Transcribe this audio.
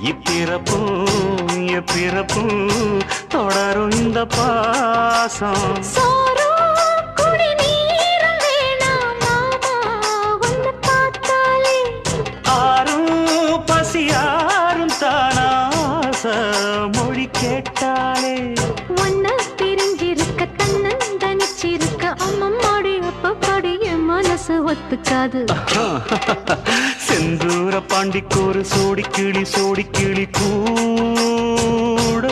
இப்பிறப்பும் எப்பிறப்பும் தொடரும் இந்த பாசம். பசியாரும் தானாச மொழி கேட்டாலே ஒன்ன பிரிஞ்சிருக்க தன்னந்தனிச்சிருக்க அம்மம்மாடி அப்பப்பாடி என் மனசு ஒத்துக்காது. செந்தூர பாண்டிக்கோரு சோடி கிளி கூட